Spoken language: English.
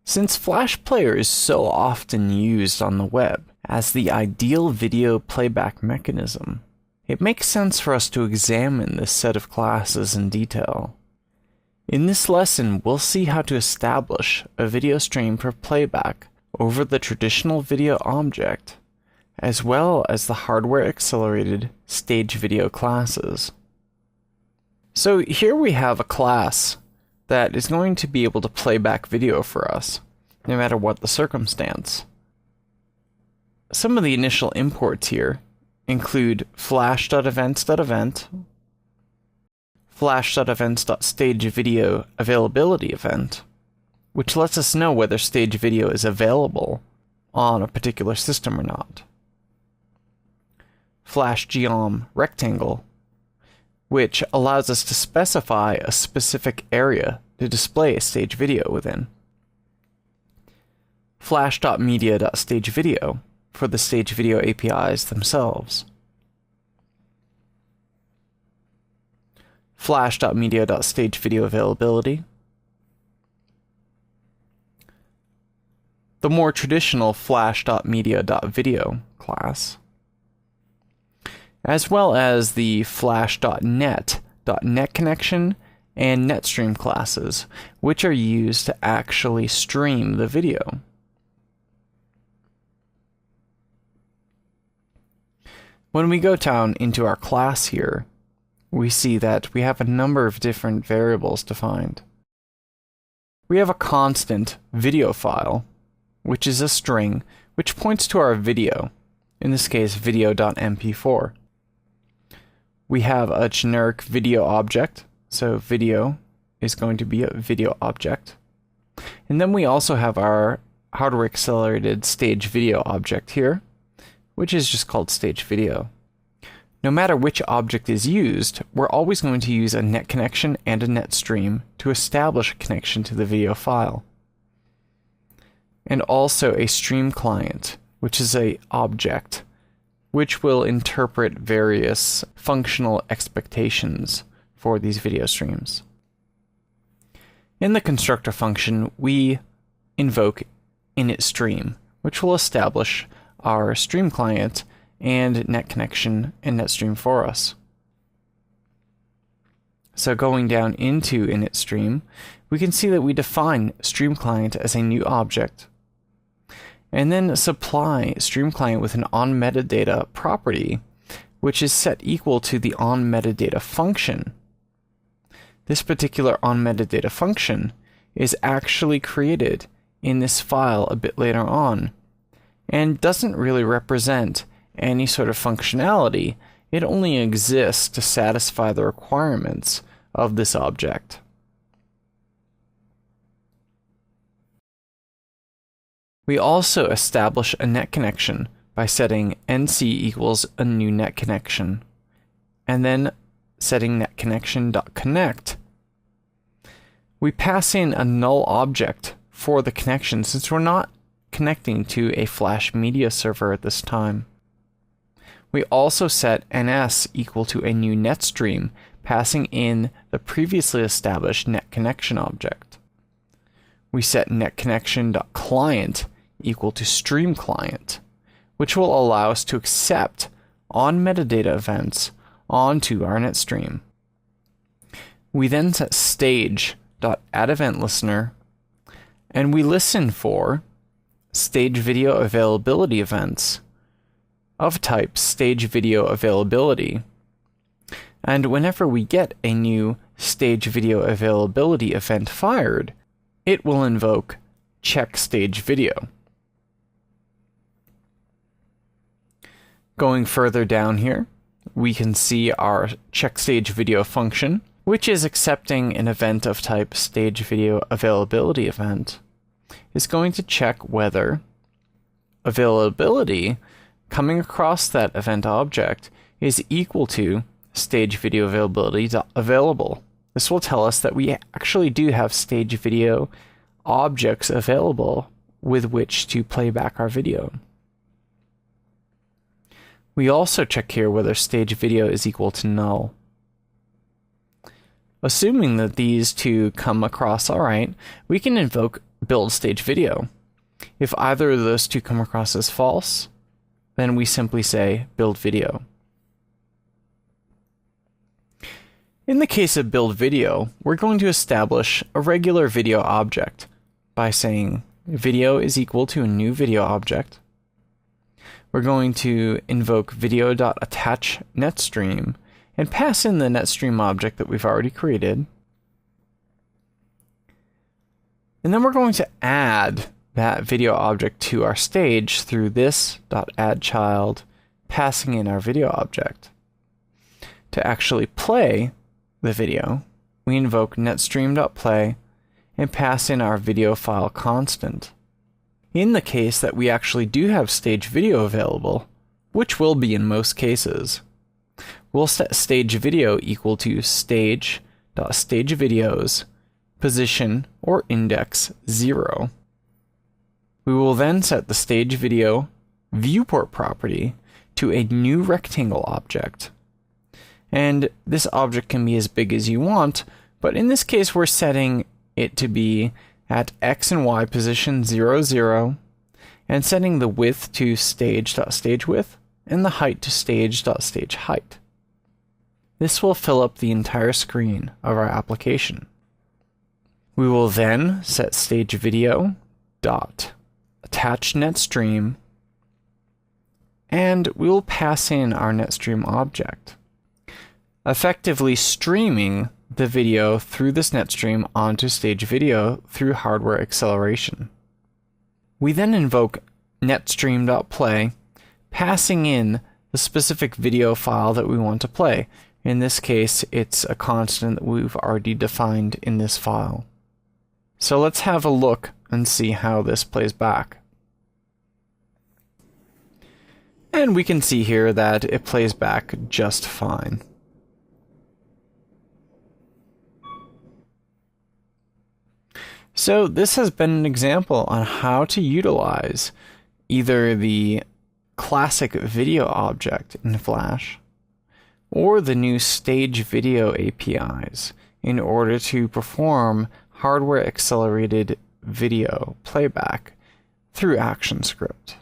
Since Flash Player is so often used on the web as the ideal video playback mechanism, it makes sense for us to examine this set of classes in detail. In this lesson, we'll see how to establish a video stream for playback over the traditional video object, as well as the hardware-accelerated stage video classes. So here we have a class that is going to be able to play back video for us, no matter what the circumstance. Some of the initial imports here include flash.events.event, flash.events.stageVideoAvailabilityEvent, which lets us know whether stage video is available on a particular system or not. FlashGeom_rectangle, which allows us to specify a specific area to display a stage video within. Flash.media.stageVideo for the stage video APIs themselves. Flash.media.stageVideoAvailability. The more traditional flash.media.video class, as well as the flash.net.netConnection and NetStream classes, which are used to actually stream the video. When we go down into our class here, we see that we have a number of different variables defined. We have a constant video file, which is a string which points to our video, in this case video.mp4. We have a generic video object, so video is going to be a video object. And then we also have our hardware-accelerated stage video object here, which is just called stage video. No matter which object is used, we're always going to use a net connection and a net stream to establish a connection to the video file. And also a stream client, which is an object, which will interpret various functional expectations for these video streams. In the constructor function, we invoke initStream, which will establish our stream client and net connection and net stream for us. So going down into initStream, we can see that we define stream client as a new object, and then supply stream client with an onMetadata property, which is set equal to the onMetadata function. This particular onMetadata function is actually created in this file a bit later on, and doesn't really represent any sort of functionality. It only exists to satisfy the requirements of this object. We also establish a net connection by setting nc equals a new net connection, and then setting netConnection.connect. We pass in a null object for the connection since we're not connecting to a Flash media server at this time. We also set ns equal to a new net stream, passing in the previously established net connection object. We set netConnection.client equal to stream client, which will allow us to accept onMetadata events onto our net stream. We then set stage.addEventListener, and we listen for stage video availability events of type stage video availability. And whenever we get a new stage video availability event fired, it will invoke check stage video. Going further down here, we can see our check stage video function, which is accepting an event of type stage video availability event, is going to check whether availability coming across that event object is equal to stage video availability.available. This will tell us that we actually do have stage video objects available with which to play back our video. We also check here whether stage video is equal to null. Assuming that these two come across alright, we can invoke build stage video. If either of those two come across as false, then we simply say build video. In the case of build video, we're going to establish a regular video object by saying video is equal to a new video object. We're going to invoke video.attachNetStream and pass in the NetStream object that we've already created. And then we're going to add that video object to our stage through this.addChild, passing in our video object. To actually play the video, we invoke netstream.play and pass in our video file constant. In the case that we actually do have stage video available, which will be in most cases, we'll set stage video equal to stage.stageVideos position or index 0. We will then set the stage video viewport property to a new rectangle object. And this object can be as big as you want, but in this case we're setting it to be at X and Y position 0, 0, and setting the width to stage.stageWidth and the height to stage.stageHeight. This will fill up the entire screen of our application. We will then set stage video dot attach NetStream, and we will pass in our NetStream object, effectively streaming the video through this NetStream onto stage video through hardware acceleration. We then invoke netstream.play, passing in the specific video file that we want to play. In this case, it's a constant that we've already defined in this file. So let's have a look and see how this plays back. And we can see here that it plays back just fine. So this has been an example on how to utilize either the classic video object in Flash or the new stage video APIs in order to perform hardware accelerated video playback through ActionScript.